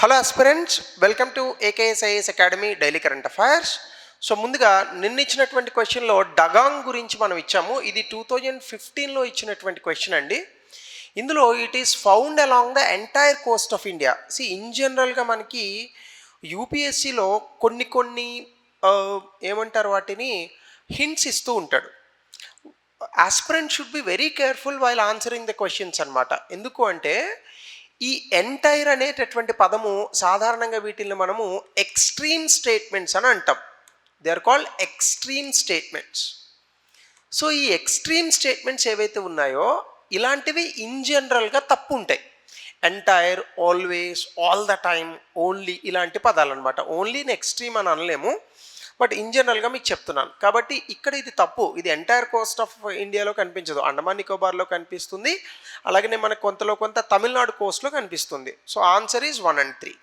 Hello aspirants, welcome to ఏకేఎస్ఐఎస్ academy daily current affairs. So ముందుగా నిన్న ఇచ్చినటువంటి క్వశ్చన్లో డగాంగ్ గురించి మనం ఇచ్చాము. ఇది 2015లో ఇచ్చినటువంటి క్వశ్చన్ అండి. ఇందులో it is found along the entire Coast of India. In జనరల్గా మనకి యూపీఎస్సిలో కొన్ని ఏమంటారు వాటిని హింట్స్ ఇస్తూ ఉంటాడు. Aspirant should be very careful while answering the questions అనమాట. ఎందుకు అంటే ఈ ఎంటైర్ అనేటటువంటి పదము సాధారణంగా వీటిని మనము ఎక్స్ట్రీమ్ స్టేట్మెంట్స్ అని అంటాం. They are called extreme statements. So ఈ ఎక్స్ట్రీమ్ స్టేట్మెంట్స్ ఏవైతే ఉన్నాయో ఇలాంటివి ఇన్ జనరల్గా తప్పు ఉంటాయి. Entire, always, all the time, only ఇలాంటి పదాలు అనమాట. ఓన్లీని ఎక్స్ట్రీమ్ అని అనలేము, బట్ ఇన్ జనరల్గా మీకు చెప్తున్నాను. కాబట్టి ఇక్కడ ఇది తప్పు. ఇది ఎంటైర్ కోస్ట్ ఆఫ్ ఇండియాలో కనిపించదు, అండమాన్ నికోబార్లో కనిపిస్తుంది, అలాగనే మనకు కొంత తమిళనాడు కోస్ట్లో కనిపిస్తుంది. So answer is 1 and 3.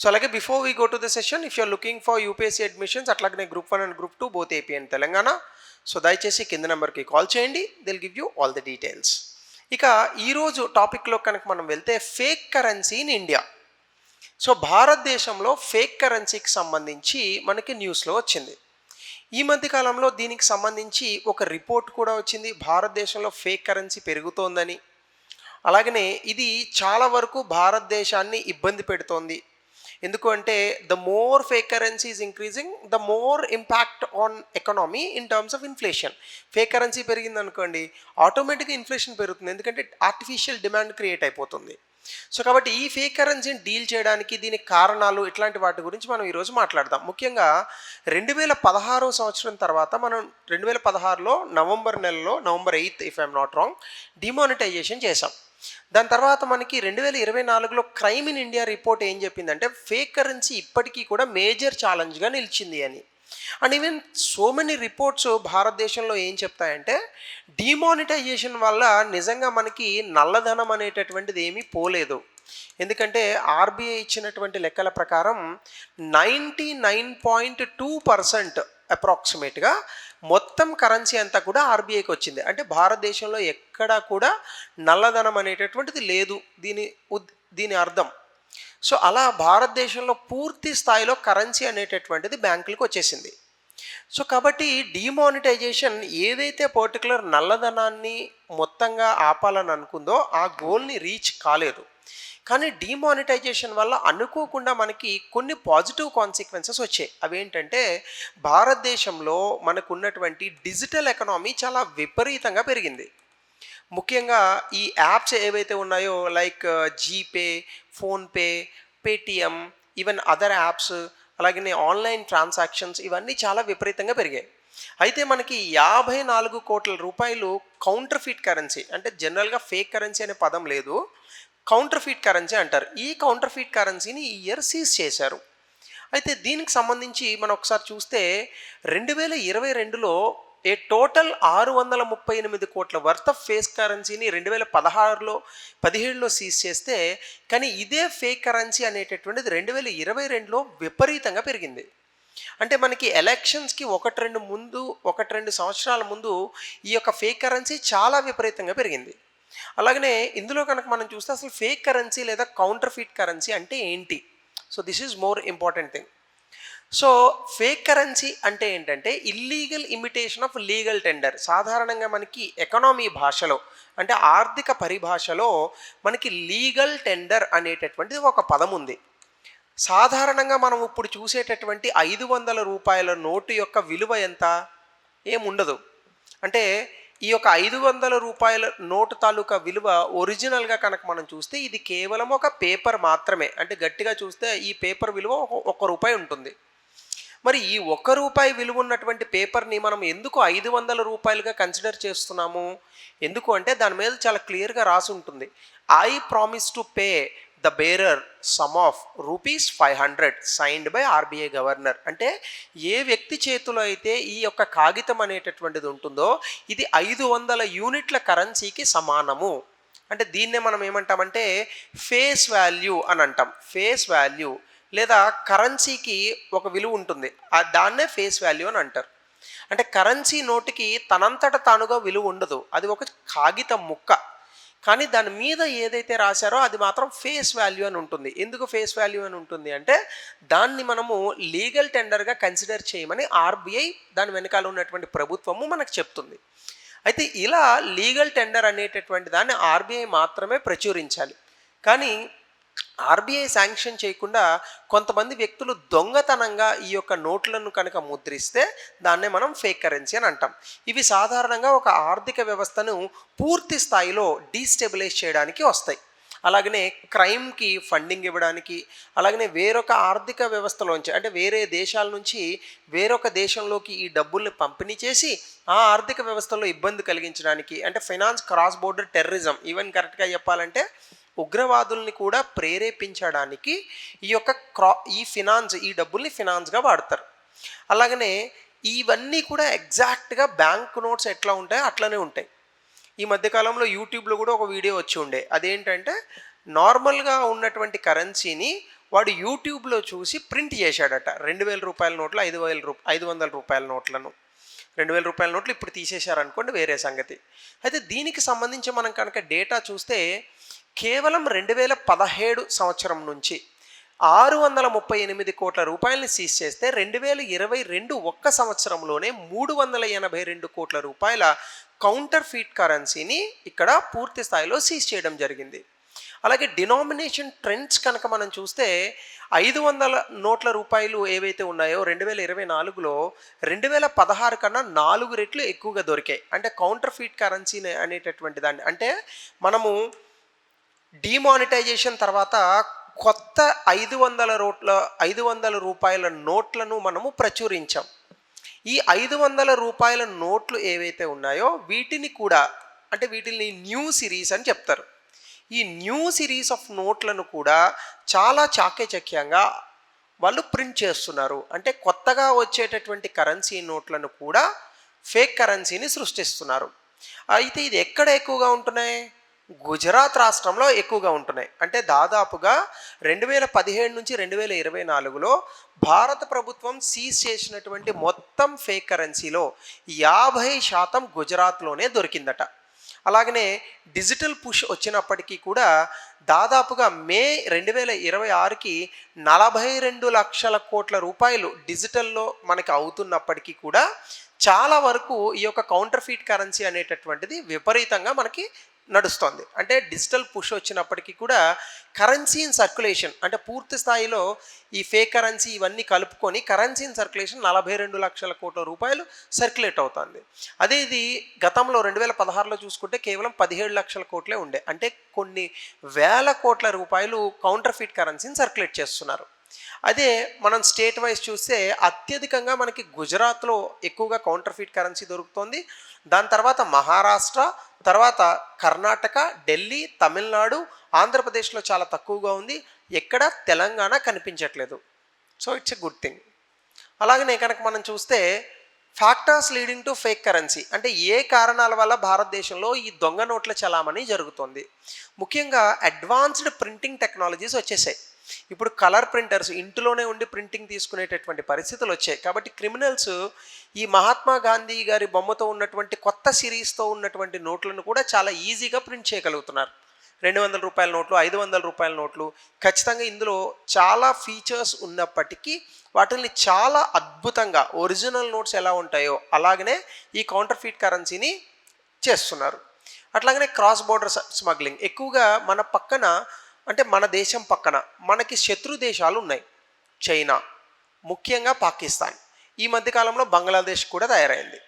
So అలాగే before we go to the session, if you're looking for UPSC admissions, అట్లాగనే group 1 and group 2 both AP and Telangana, so దయచేసి కింద నెంబర్కి కాల్ చేయండి. They'll give you all the details. ఇక ఈరోజు టాపిక్లో కనుక మనం వెళ్తే fake currency in India. So భారతదేశంలో ఫేక్ కరెన్సీకి సంబంధించి మనకి న్యూస్లో వచ్చింది. ఈ మధ్యకాలంలో దీనికి సంబంధించి ఒక రిపోర్ట్ కూడా వచ్చింది, భారతదేశంలో ఫేక్ కరెన్సీ పెరుగుతోందని. అలాగనే ఇది చాలా వరకు భారతదేశాన్ని ఇబ్బంది పెడుతోంది. ఎందుకు అంటే the more fake currency is increasing, the more impact on economy in terms of inflation. Fake currency పెరిగింది అనుకోండి, ఆటోమేటిక్గా ఇన్ఫ్లేషన్ పెరుగుతుంది, ఎందుకంటే ఆర్టిఫిషియల్ డిమాండ్ క్రియేట్ అయిపోతుంది. సో కాబట్టి ఈ ఫేక్ కరెన్సీని డీల్ చేయడానికి దీనికి కారణాలు, ఇట్లాంటి వాటి గురించి మనం ఈరోజు మాట్లాడదాం. ముఖ్యంగా 2016 సంవత్సరం తర్వాత మనం 2016లో November 8th if I'm not wrong demonetization చేసాం. దాని తర్వాత మనకి 2024లో క్రైమ్ ఇన్ ఇండియా రిపోర్ట్ ఏం చెప్పిందంటే ఫేక్ కరెన్సీ ఇప్పటికీ కూడా మేజర్ ఛాలెంజ్గా నిలిచింది అని. And even so many reports భారతదేశంలో ఏం చెప్తాయంటే డిమానిటైజేషన్ వల్ల నిజంగా మనకి నల్లధనం అనేటటువంటిది ఏమీ పోలేదు. ఎందుకంటే ఆర్బీఐ ఇచ్చినటువంటి లెక్కల ప్రకారం 99.2% అప్రాక్సిమేట్గా మొత్తం కరెన్సీ అంతా కూడా ఆర్బీఐకి వచ్చింది. అంటే భారతదేశంలో ఎక్కడా కూడా నల్లధనం అనేటటువంటిది లేదు దీని అర్థం. సో అలా భారతదేశంలో పూర్తి స్థాయిలో కరెన్సీ అనేటటువంటిది బ్యాంకులకు వచ్చేసింది. సో కాబట్టి డిమానిటైజేషన్ ఏదైతే పర్టికులర్ నల్లధనాన్ని మొత్తంగా ఆపాలని అనుకుందో ఆ గోల్ని రీచ్ కాలేదు. కానీ డిమానిటైజేషన్ వల్ల అనుకోకుండా మనకి కొన్ని పాజిటివ్ కాన్సిక్వెన్సెస్ వచ్చాయి. అవేంటంటే భారతదేశంలో మనకున్నటువంటి డిజిటల్ ఎకనామీ చాలా విపరీతంగా పెరిగింది. ముఖ్యంగా ఈ యాప్స్ ఏవైతే ఉన్నాయో like GPay, PhonePe, Paytm, even other apps, అలాగే ఆన్లైన్ ట్రాన్సాక్షన్స్, ఇవన్నీ చాలా విపరీతంగా పెరిగాయి. అయితే మనకి 54 కోట్ల రూపాయలు కౌంటర్ఫీట్ కరెన్సీ, అంటే జనరల్గా ఫేక్ కరెన్సీ అనే పదం లేదు, కౌంటర్ఫీట్ కరెన్సీ అంటారు. ఈ కౌంటర్ఫీట్ కరెన్సీని ఈ ఇయర్ సీజ్ చేశారు. అయితే దీనికి సంబంధించి మనం ఒకసారి చూస్తే 2022లో ఏ టోటల్ 638 కోట్ల వర్త్ ఆఫ్ ఫేక్ కరెన్సీని 2017లో సీజ్ చేస్తే, కానీ ఇదే ఫేక్ కరెన్సీ అనేటటువంటిది 2022లో విపరీతంగా పెరిగింది. అంటే మనకి ఎలక్షన్స్కి 1-2 సంవత్సరాల ముందు ఈ యొక్క ఫేక్ కరెన్సీ చాలా విపరీతంగా పెరిగింది. అలాగనే ఇందులో కనుక మనం చూస్తే అసలు ఫేక్ కరెన్సీ లేదా కౌంటర్ఫీట్ కరెన్సీ అంటే ఏంటి? So this is more important thing. So fake currency అంటే ఏంటంటే illegal imitation of legal tender. సాధారణంగా మనకి ఎకనామీ భాషలో, అంటే ఆర్థిక పరిభాషలో మనకి లీగల్ టెండర్ అనేటటువంటిది ఒక పదం ఉంది. సాధారణంగా మనం ఇప్పుడు చూసేటటువంటి 500 రూపాయల నోటు యొక్క విలువ ఎంత? ఏముండదు. అంటే ఈ యొక్క 500 రూపాయల నోటు తాలూకా విలువ ఒరిజినల్గా కనుక మనం చూస్తే ఇది కేవలం ఒక పేపర్ మాత్రమే. అంటే గట్టిగా చూస్తే ఈ పేపర్ విలువ 1 రూపాయి ఉంటుంది. మరి ఈ 1 రూపాయి విలువ ఉన్నటువంటి పేపర్ని మనం ఎందుకు 500 రూపాయలుగా కన్సిడర్ చేస్తున్నాము? ఎందుకు అంటే దాని మీద చాలా క్లియర్గా రాసి ఉంటుంది, I promise to pay the bearer some of ₹500 signed by RBI governor. అంటే ఏ వ్యక్తి చేతిలో అయితే ఈ యొక్క కాగితం అనేటటువంటిది ఉంటుందో ఇది 500 యూనిట్ల కరెన్సీకి సమానము. అంటే దీన్నే మనం ఏమంటామంటే ఫేస్ వాల్యూ అని అంటాం. ఫేస్ వాల్యూ లేదా కరెన్సీకి ఒక విలువ ఉంటుంది, దాన్నే ఫేస్ వాల్యూ అని అంటారు. అంటే కరెన్సీ నోటుకి తనంతట తానుగా విలువ ఉండదు, అది ఒక కాగితం ముక్క. కానీ దాని మీద ఏదైతే రాశారో అది మాత్రం ఫేస్ వాల్యూ అని ఉంటుంది. ఎందుకు ఫేస్ వాల్యూ అని ఉంటుంది అంటే, దాన్ని మనము లీగల్ టెండర్‌గా కన్సిడర్ చేయమని ఆర్‌బీఐ దాని వెనకాల ఉన్నటువంటి ప్రభుత్వము మనకు చెప్తుంది. అయితే ఇలా లీగల్ టెండర్ అనేటటువంటి దాన్ని ఆర్‌బీఐ మాత్రమే ప్రచురించాలి. కానీ ఆర్‌బీఐ శాంక్షన్ చేయకుండా కొంతమంది వ్యక్తులు దొంగతనంగా ఈ యొక్క నోట్లను కనుక ముద్రిస్తే దాన్నే మనం ఫేక్ కరెన్సీ అని అంటాం. ఇవి సాధారణంగా ఒక ఆర్థిక వ్యవస్థను పూర్తి స్థాయిలో డీస్టెబిలైజ్ చేయడానికి వస్తాయి. అలాగనే క్రైమ్‌కి ఫండింగ్ ఇవ్వడానికి, అలాగనే వేరొక ఆర్థిక వ్యవస్థలోంచి అంటే వేరే దేశాల నుంచి వేరొక దేశంలోకి ఈ డబ్బుల్ని పంపిణీ చేసి ఆ ఆర్థిక వ్యవస్థలో ఇబ్బంది కలిగించడానికి, అంటే finance cross border terrorism, even కరెక్ట్‌గా చెప్పాలంటే ఉగ్రవాదుల్ని కూడా ప్రేరేపించడానికి ఈ డబ్బుల్ని ఫినాన్స్‌గా వాడతారు. అలాగనే ఇవన్నీ కూడా ఎగ్జాక్ట్‌గా బ్యాంక్ నోట్స్ ఎట్లా ఉంటాయో అట్లనే ఉంటాయి. ఈ మధ్యకాలంలో యూట్యూబ్లో కూడా ఒక వీడియో వచ్చి ఉండే. అదేంటంటే నార్మల్గా ఉన్నటువంటి కరెన్సీని వాడు యూట్యూబ్లో చూసి ప్రింట్ చేశాడట. 2000 రూపాయల నోట్లు, 500 రూపాయల నోట్లను. 2000 రూపాయల నోట్లు ఇప్పుడు తీసేశారనుకోండి, వేరే సంగతి. అయితే దీనికి సంబంధించి మనం కనుక డేటా చూస్తే కేవలం 2017 సంవత్సరం నుంచి 638 కోట్ల రూపాయలని సీజ్ చేస్తే 2022 ఒక్క సంవత్సరంలోనే 382 కోట్ల రూపాయల కౌంటర్ ఫీట్ కరెన్సీని ఇక్కడ పూర్తి స్థాయిలో సీజ్ చేయడం జరిగింది. అలాగే డినామినేషన్ ట్రెండ్స్ కనుక మనం చూస్తే 500 నోట్ల రూపాయలు ఏవైతే ఉన్నాయో 2024లో 2016 కన్నా 4 రెట్లు ఎక్కువగా దొరికాయి. అంటే కౌంటర్ ఫీట్ కరెన్సీ అనేటటువంటి దాన్ని, అంటే మనము డిమానిటైజేషన్ తర్వాత కొత్త 500 రూపాయల నోట్లను మనము ప్రచురించాం. ఈ 500 రూపాయల నోట్లు ఏవైతే ఉన్నాయో వీటిని కూడా, అంటే వీటిని న్యూ సిరీస్ అని చెప్తారు. ఈ న్యూ సిరీస్ ఆఫ్ నోట్లను కూడా చాలా చాకచక్యంగా వాళ్ళు ప్రింట్ చేస్తున్నారు. అంటే కొత్తగా వచ్చేటటువంటి కరెన్సీ నోట్లను కూడా ఫేక్ కరెన్సీని సృష్టిస్తున్నారు. అయితే ఇది ఎక్కడ ఎక్కువగా ఉంటున్నాయి? గుజరాత్ రాష్ట్రంలో ఎక్కువగా ఉంటున్నాయి. అంటే దాదాపుగా 2017 నుంచి 2024లో భారత ప్రభుత్వం సీజ్ చేసినటువంటి మొత్తం ఫేక్ కరెన్సీలో 50% గుజరాత్లోనే దొరికిందట. అలాగనే డిజిటల్ పుష్ వచ్చినప్పటికీ కూడా దాదాపుగా మే 2026కి 42 లక్షల కోట్ల రూపాయలు డిజిటల్లో మనకి అవుతున్నప్పటికీ కూడా చాలా వరకు ఈ యొక్క కౌంటర్ ఫీట్ కరెన్సీ అనేటటువంటిది విపరీతంగా మనకి నడుస్తోంది. అంటే డిజిటల్ పుష్ వచ్చినప్పటికీ కూడా కరెన్సీ ఇన్ సర్క్యులేషన్, అంటే పూర్తి స్థాయిలో ఈ ఫేక్ కరెన్సీ ఇవన్నీ కలుపుకొని కరెన్సీ ఇన్ సర్క్యులేషన్ 42 లక్షల కోట్ల రూపాయలు సర్క్యులేట్ అవుతుంది. అదే ఇది గతంలో 2016లో చూసుకుంటే కేవలం 17 లక్షల కోట్లే ఉండే. అంటే కొన్ని వేల కోట్ల రూపాయలు కౌంటర్ ఫీట్ కరెన్సీని సర్క్యులేట్ చేస్తున్నారు. అదే మనం స్టేట్ వైజ్ చూస్తే అత్యధికంగా మనకి గుజరాత్లో ఎక్కువగా కౌంటర్ ఫీట్ కరెన్సీ దొరుకుతుంది. దాని తర్వాత మహారాష్ట్ర, తర్వాత కర్ణాటక, ఢిల్లీ, తమిళనాడు, ఆంధ్రప్రదేశ్లో చాలా తక్కువగా ఉంది. ఎక్కడ తెలంగాణ కనిపించట్లేదు. So it's a good thing. అలాగనే కనుక మనం చూస్తే factors leading to fake currency, అంటే ఏ కారణాల వల్ల భారతదేశంలో ఈ దొంగ నోట్ల చలామణి జరుగుతుంది? ముఖ్యంగా అడ్వాన్స్డ్ ప్రింటింగ్ టెక్నాలజీస్ వచ్చేసాయి. ఇప్పుడు కలర్ ప్రింటర్స్ ఇంటిలోనే ఉండి ప్రింటింగ్ తీసుకునేటటువంటి పరిస్థితులు వచ్చాయి. కాబట్టి క్రిమినల్స్ ఈ మహాత్మా గాంధీ గారి బొమ్మతో ఉన్నటువంటి కొత్త సిరీస్తో ఉన్నటువంటి నోట్లను కూడా చాలా ఈజీగా ప్రింట్ చేయగలుగుతున్నారు. 200 రూపాయల నోట్లు, 500 రూపాయల నోట్లు, ఖచ్చితంగా ఇందులో చాలా ఫీచర్స్ ఉన్నప్పటికీ వాటిని చాలా అద్భుతంగా ఒరిజినల్ నోట్స్ ఎలా ఉంటాయో అలాగనే ఈ కౌంటర్ ఫీట్ కరెన్సీని చేస్తున్నారు. అట్లాగనే క్రాస్ బోర్డర్ స్మగ్లింగ్ ఎక్కువగా మన పక్కన, అంటే మన దేశం పక్కన మనకి శత్రు దేశాలు ఉన్నాయి. చైనా, ముఖ్యంగా పాకిస్తాన్, ఈ మధ్యకాలంలో బంగ్లాదేశ్ కూడా తయారైంది.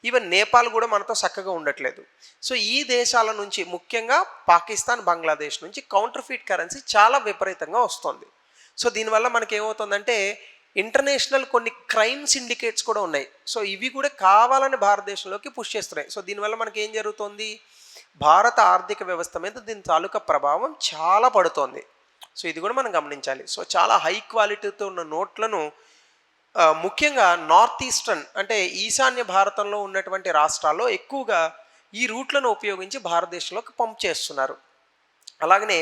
ఈవెన్ నేపాల్ కూడా మనతో చక్కగా ఉండట్లేదు. సో ఈ దేశాల నుంచి, ముఖ్యంగా పాకిస్తాన్, బంగ్లాదేశ్ నుంచి కౌంటర్ ఫీట్ కరెన్సీ చాలా విపరీతంగా వస్తుంది. సో దీనివల్ల మనకి ఏమవుతుందంటే ఇంటర్నేషనల్ కొన్ని క్రైమ్ సిండికేట్స్ కూడా ఉన్నాయి. సో ఇవి కూడా కావాలని భారతదేశంలోకి పుష్ చేస్తున్నాయి. సో దీనివల్ల మనకి ఏం జరుగుతుంది? భారత ఆర్థిక వ్యవస్థ మీద దీని తాలూకా ప్రభావం చాలా పడుతోంది. సో ఇది కూడా మనం గమనించాలి. సో చాలా హై క్వాలిటీతో ఉన్న నోట్లను ముఖ్యంగా నార్త్ ఈస్టర్న్, అంటే ఈశాన్య భారతంలో ఉన్నటువంటి రాష్ట్రాల్లో ఎక్కువగా ఈ రూట్లను ఉపయోగించి భారతదేశంలోకి పంప్ చేస్తున్నారు. అలాగనే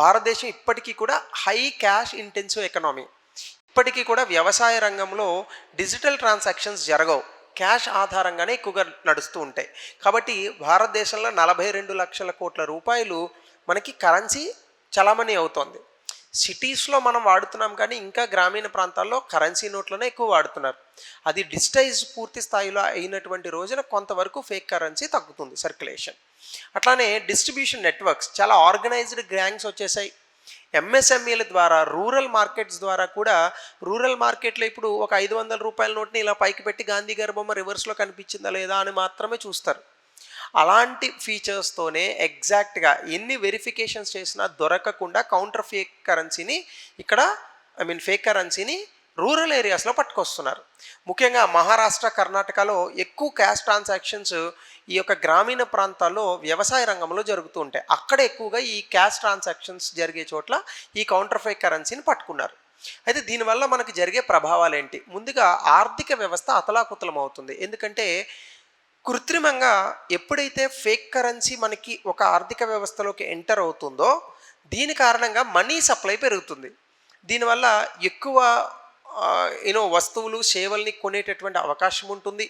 భారతదేశం ఇప్పటికీ కూడా హై క్యాష్ ఇంటెన్సివ్ ఎకనామీ. ఇప్పటికీ కూడా వ్యవసాయ రంగంలో డిజిటల్ ట్రాన్సాక్షన్స్ జరగవు. క్యాష్ ఆధారంగానే ఎక్కువగా నడుస్తూ ఉంటాయి. కాబట్టి భారతదేశంలో 42 లక్షల కోట్ల రూపాయలు మనకి కరెన్సీ చలామణి అవుతోంది. సిటీస్‌లో మనం వాడుతున్నాం కానీ ఇంకా గ్రామీణ ప్రాంతాల్లో కరెన్సీ నోట్లనే ఎక్కువ వాడుతున్నారు. అది డిజిటైజ్ పూర్తి స్థాయిలో అయినటువంటి రోజున కొంతవరకు ఫేక్ కరెన్సీ తగ్గుతుంది సర్క్యులేషన్. అట్లానే డిస్ట్రిబ్యూషన్ నెట్వర్క్స్ చాలా ఆర్గనైజ్డ్ గ్యాంగ్స్ వచ్చేసాయి. ఎంఎస్ఎంఈల ద్వారా రూరల్ మార్కెట్స్ ద్వారా కూడా రూరల్ మార్కెట్లో ఇప్పుడు ఒక 500 రూపాయల నోట్ని ఇలా పైకి పెట్టి గాంధీ గారి బొమ్మ రివర్స్‌లో కనిపించిందా లేదా అని మాత్రమే చూస్తారు. అలాంటి ఫీచర్స్తోనే ఎగ్జాక్ట్‌గా ఎన్ని వెరిఫికేషన్స్ చేసినా దొరకకుండా కౌంటర్ ఫేక్ కరెన్సీని ఇక్కడ ఫేక్ కరెన్సీని రూరల్ ఏరియాస్‌లో పట్టుకొస్తున్నారు. ముఖ్యంగా మహారాష్ట్ర, కర్ణాటకలో ఎక్కువ క్యాష్ ట్రాన్సాక్షన్స్ ఈ యొక్క గ్రామీణ ప్రాంతాల్లో వ్యవసాయ రంగంలో జరుగుతూ ఉంటాయి. అక్కడ ఎక్కువగా ఈ క్యాష్ ట్రాన్సాక్షన్స్ జరిగే చోట్ల ఈ కౌంటర్ ఫేక్ కరెన్సీని పట్టుకున్నారు. అయితే దీనివల్ల మనకు జరిగే ప్రభావాలేంటి? ముందుగా ఆర్థిక వ్యవస్థ అతలాకుతలం అవుతుంది. ఎందుకంటే కృత్రిమంగా ఎప్పుడైతే ఫేక్ కరెన్సీ మనకి ఒక ఆర్థిక వ్యవస్థలోకి ఎంటర్ అవుతుందో దీని కారణంగా మనీ సప్లై పెరుగుతుంది. దీనివల్ల ఎక్కువ వస్తువులు సేవల్ని కొనేటటువంటి అవకాశం ఉంటుంది.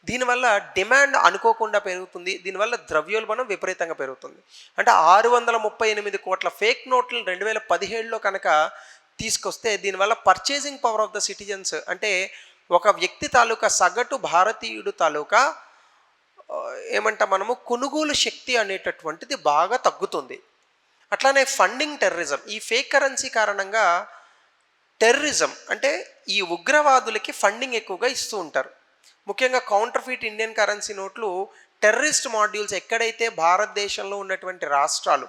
దీనివల్ల డిమాండ్ అనుకోకుండా పెరుగుతుంది. దీనివల్ల ద్రవ్యోల్బణం విపరీతంగా పెరుగుతుంది. అంటే 638 కోట్ల ఫేక్ నోట్లు 2017లో కనుక తీసుకొస్తే దీనివల్ల purchasing power of the citizens అంటే ఒక వ్యక్తి తాలూకా సగటు భారతీయుడు తాలూకా మనము కొనుగోలు శక్తి అనేటటువంటిది బాగా తగ్గుతుంది. అట్లానే ఫండింగ్ టెర్రరిజం, ఈ ఫేక్ కరెన్సీ కారణంగా టెర్రరిజం అంటే ఈ ఉగ్రవాదులకి ఫండింగ్ ఎక్కువగా ఇస్తూ ఉంటారు. ముఖ్యంగా కౌంటర్ఫీట్ ఇండియన్ కరెన్సీ నోట్లు టెర్రరిస్ట్ మాడ్యూల్స్ ఎక్కడైతే భారతదేశంలో ఉన్నటువంటి రాష్ట్రాలు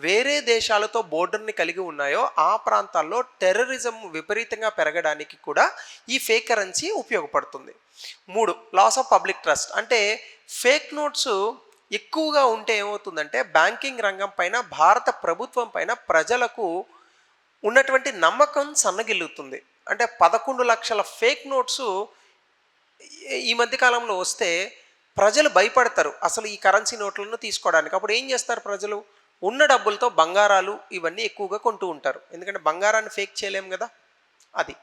వేరే దేశాలతో బోర్డర్ని కలిగి ఉన్నాయో ఆ ప్రాంతాల్లో టెర్రరిజం విపరీతంగా పెరగడానికి కూడా ఈ ఫేక్ కరెన్సీ ఉపయోగపడుతుంది. 3, లాస్ ఆఫ్ పబ్లిక్ ట్రస్ట్ అంటే ఫేక్ నోట్స్ ఎక్కువగా ఉంటే ఏమవుతుందంటే బ్యాంకింగ్ రంగం పైన, భారత ప్రభుత్వం పైన ప్రజలకు ఉన్నటువంటి నమ్మకం సన్నగిల్లుతుంది. అంటే 11 లక్షల ఫేక్ నోట్స్ ఈ మధ్యకాలంలో వస్తే ప్రజలు భయపడతారు అసలు ఈ కరెన్సీ నోట్లను తీసుకోవడానికి. అప్పుడు ఏం చేస్తారు ప్రజలు? ఉన్న డబ్బులతో బంగారాలు ఇవన్నీ ఎక్కువగా కొంటూ ఉంటారు. ఎందుకంటే బంగారాన్ని ఫేక్ చేయలేం కదా, అది.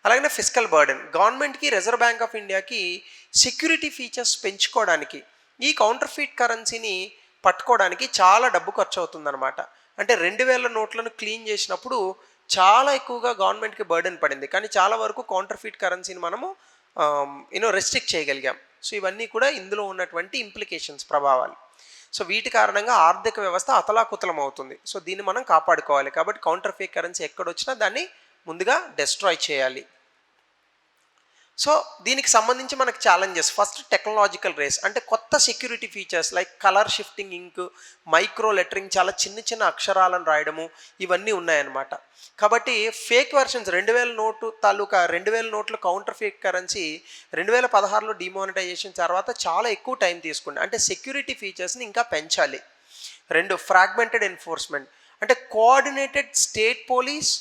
అలాగనే ఫిస్కల్ బర్డెన్, గవర్నమెంట్కి, రిజర్వ్ బ్యాంక్ ఆఫ్ ఇండియాకి సెక్యూరిటీ ఫీచర్స్ పెంచుకోవడానికి ఈ కౌంటర్ఫీట్ కరెన్సీని పట్టుకోవడానికి చాలా డబ్బు ఖర్చు అవుతుందన్నమాట. అంటే 2000 నోట్లను క్లీన్ చేసినప్పుడు చాలా ఎక్కువగా గవర్నమెంట్కి బర్డెన్ పడింది. కానీ చాలా వరకు కౌంటర్ఫీట్ కరెన్సీని మనము రెస్ట్రిక్ట్ చేయగలిగాం. సో ఇవన్నీ కూడా ఇందులో ఉన్నటువంటి ఇంప్లికేషన్స్, ప్రభావాలు. సో వీటి కారణంగా ఆర్థిక వ్యవస్థ అతలాకుతలం అవుతుంది. సో దీన్ని మనం కాపాడుకోవాలి. కాబట్టి కౌంటర్ ఫేక్ కరెన్సీ ఎక్కడొచ్చినా దాన్ని ముందుగా డెస్ట్రాయ్ చేయాలి. సో దీనికి సంబంధించి మనకు ఛాలెంజెస్, ఫస్ట్ టెక్నాలజికల్ రేస్ అంటే కొత్త security features like colour shifting ink, micro lettering, చాలా చిన్న చిన్న అక్షరాలను రాయడము, ఇవన్నీ ఉన్నాయన్నమాట. కాబట్టి ఫేక్ వర్షన్స్ 2000 నోటు తాలూకా 2000 నోట్ల కౌంటర్ ఫేక్ కరెన్సీ 2016లో డిమానిటైజేషన్ తర్వాత చాలా ఎక్కువ టైం తీసుకుంది. అంటే సెక్యూరిటీ ఫీచర్స్ని ఇంకా పెంచాలి. 2, ఫ్రాగ్మెంటెడ్ ఎన్ఫోర్స్మెంట్ అంటే కోఆర్డినేటెడ్ స్టేట్ పోలీస్,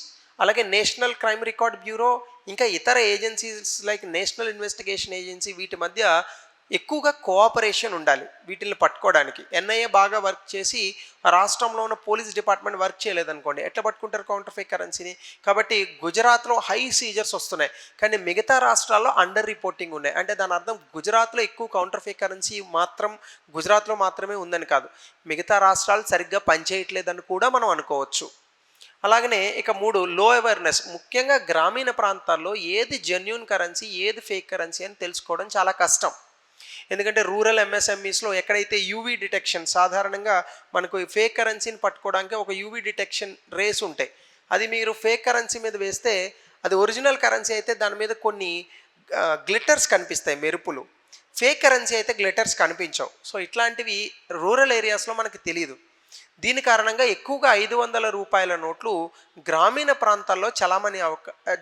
అలాగే నేషనల్ క్రైమ్ రికార్డ్ బ్యూరో, ఇంకా ఇతర agencies like national investigation agency, వీటి మధ్య ఎక్కువగా కోఆపరేషన్ ఉండాలి వీటిని పట్టుకోవడానికి. ఎన్ఐఏ బాగా వర్క్ చేసి రాష్ట్రంలో ఉన్న పోలీస్ డిపార్ట్మెంట్ వర్క్ చేయలేదనుకోండి, ఎట్లా పట్టుకుంటారు కౌంటర్ ఫేక్ కరెన్సీని? కాబట్టి గుజరాత్లో హై సీజర్స్ వస్తున్నాయి, కానీ మిగతా రాష్ట్రాల్లో అండర్ రిపోర్టింగ్ ఉన్నాయి. అంటే దాని అర్థం గుజరాత్లో ఎక్కువ కౌంటర్ ఫేక్ కరెన్సీ మాత్రం గుజరాత్లో మాత్రమే ఉందని కాదు, మిగతా రాష్ట్రాలు సరిగ్గా పనిచేయట్లేదని కూడా మనం అనుకోవచ్చు. అలాగనే ఇక 3, లో అవేర్నెస్, ముఖ్యంగా గ్రామీణ ప్రాంతాల్లో ఏది జెన్యూన్ కరెన్సీ ఏది ఫేక్ కరెన్సీ అని తెలుసుకోవడం చాలా కష్టం. ఎందుకంటే రూరల్ ఎంఎస్ఎంఈస్లో ఎక్కడైతే యూవీ డిటెక్షన్, సాధారణంగా మనకు ఫేక్ కరెన్సీని పట్టుకోవడానికి ఒక యూవీ డిటెక్షన్ రేస్ ఉంటాయి. అది మీరు ఫేక్ కరెన్సీ మీద వేస్తే అది ఒరిజినల్ కరెన్సీ అయితే దాని మీద కొన్ని గ్లిటర్స్ కనిపిస్తాయి, మెరుపులు. ఫేక్ కరెన్సీ అయితే గ్లిటర్స్ కనిపించవు. సో ఇట్లాంటివి రూరల్ ఏరియాస్లో మనకి తెలియదు. దీని కారణంగా ఎక్కువగా 500 రూపాయల నోట్లు గ్రామీణ ప్రాంతాల్లో చలామణి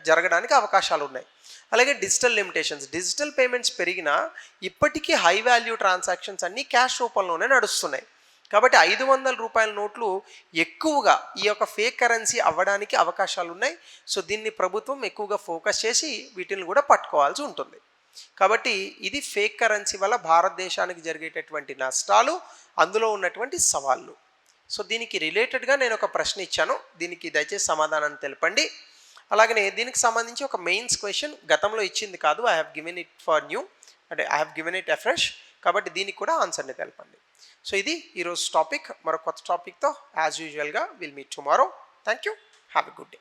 జరగడానికి అవకాశాలు ఉన్నాయి. అలాగే డిజిటల్ లిమిటేషన్స్, డిజిటల్ పేమెంట్స్ పెరిగినా ఇప్పటికీ హై వాల్యూ ట్రాన్సాక్షన్స్ అన్నీ క్యాష్ రూపంలోనే నడుస్తున్నాయి. కాబట్టి 500 రూపాయల నోట్లు ఎక్కువగా ఈ యొక్క ఫేక్ కరెన్సీ అవ్వడానికి అవకాశాలు ఉన్నాయి. సో దీన్ని ప్రభుత్వం ఎక్కువగా ఫోకస్ చేసి వీటిని కూడా పట్టుకోవాల్సి ఉంటుంది. కాబట్టి ఇది ఫేక్ కరెన్సీ వల్ల భారతదేశానికి జరిగేటటువంటి నష్టాలు, అందులో ఉన్నటువంటి సవాళ్ళు. సో దీనికి రిలేటెడ్గా నేను ఒక ప్రశ్న ఇచ్చాను, దీనికి దయచేసి సమాధానాన్ని తెలపండి. అలాగనే దీనికి సంబంధించి ఒక మెయిన్స్ క్వశ్చన్ గతంలో ఇచ్చింది కాదు, I have given it for new. అంటే I have given it afresh, కాబట్టి దీనికి కూడా ఆన్సర్ని తెలపండి. సో ఇది ఈరోజు టాపిక్. మరో కొత్త టాపిక్తో యాజ్ యూజువల్గా will meet tomorrow. Thank you. Have a good day.